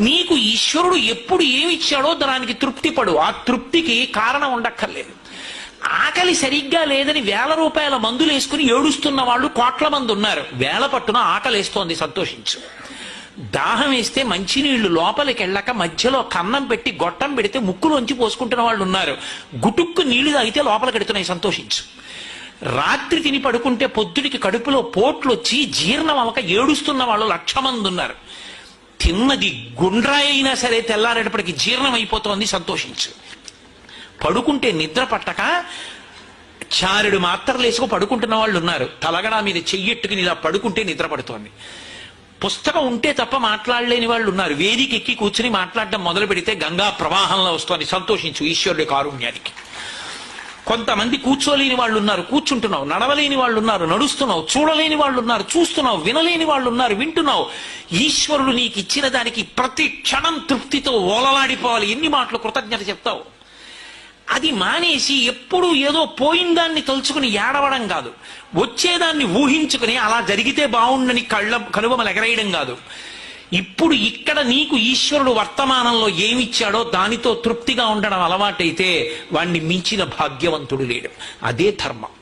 నీకు ఈశ్వరుడు ఎప్పుడు ఏమిచ్చాడో దానికి తృప్తి పడు. ఆ తృప్తికి కారణం ఉండక్కర్లేదు. ఆకలి సరిగ్గా లేదని 1000 రూపాయల మందులు వేసుకుని ఏడుస్తున్న వాళ్ళు కోట్ల మంది ఉన్నారు. వేళ పట్టున ఆకలేస్తోంది, సంతోషించు. దాహం వేస్తే మంచినీళ్లు లోపలికి వెళ్ళక మధ్యలో కన్నం పెట్టి గొట్టం పెడితే ముక్కులోంచి పోసుకుంటున్న వాళ్ళు ఉన్నారు. గుటుక్కు నీళ్లు తాగితే లోపలికి ఎడుతున్నాయి, సంతోషించు. రాత్రి తిని పడుకుంటే పొద్దుడికి కడుపులో పోట్లు వచ్చి జీర్ణం అవక ఏడుస్తున్న వాళ్ళు 1,00,000 మంది ఉన్నారు. తిన్నది గుండ్రాయి అయినా సరే తెల్లారేటప్పటికి జీర్ణం అయిపోతోంది, సంతోషించు. పడుకుంటే నిద్ర పట్టక చారుడు మాత్రలు వేసుకు పడుకుంటున్న వాళ్ళు ఉన్నారు. తలగడా మీద చెయ్యెట్టుకుని ఇలా పడుకుంటే నిద్ర పడుతోంది. పుస్తకం ఉంటే తప్ప మాట్లాడలేని వాళ్ళు ఉన్నారు. వేదిక ఎక్కి కూర్చుని మాట్లాడడం మొదలు పెడితే గంగా ప్రవాహంలో వస్తోంది, సంతోషించు ఈశ్వరుడి కారుణ్యానికి. కొంతమంది కూర్చోలేని వాళ్ళు ఉన్నారు, కూర్చుంటున్నావు. నడవలేని వాళ్ళు ఉన్నారు, నడుస్తున్నావు. చూడలేని వాళ్ళు ఉన్నారు, చూస్తున్నావు. వినలేని వాళ్ళు ఉన్నారు, వింటున్నావు. ఈశ్వరుడు నీకు ఇచ్చిన దానికి ప్రతి క్షణం తృప్తితో ఓలలాడిపోవాలి. ఎన్ని మాటలు కృతజ్ఞత చెప్తావు. అది మానేసి ఎప్పుడు ఏదో పోయిందాన్ని తలుచుకుని ఏడవడం కాదు, వచ్చేదాన్ని ఊహించుకుని అలా జరిగితే బాగుండని కనుబొమలు ఎగరేయడం కాదు. ఇప్పుడు ఇక్కడ నీకు ఈశ్వరుడు వర్తమానంలో ఏమిచ్చాడో దానితో తృప్తిగా ఉండడం అలవాటైతే వాణ్ణి మించిన భాగ్యవంతుడు లేడు. అదే ధర్మం.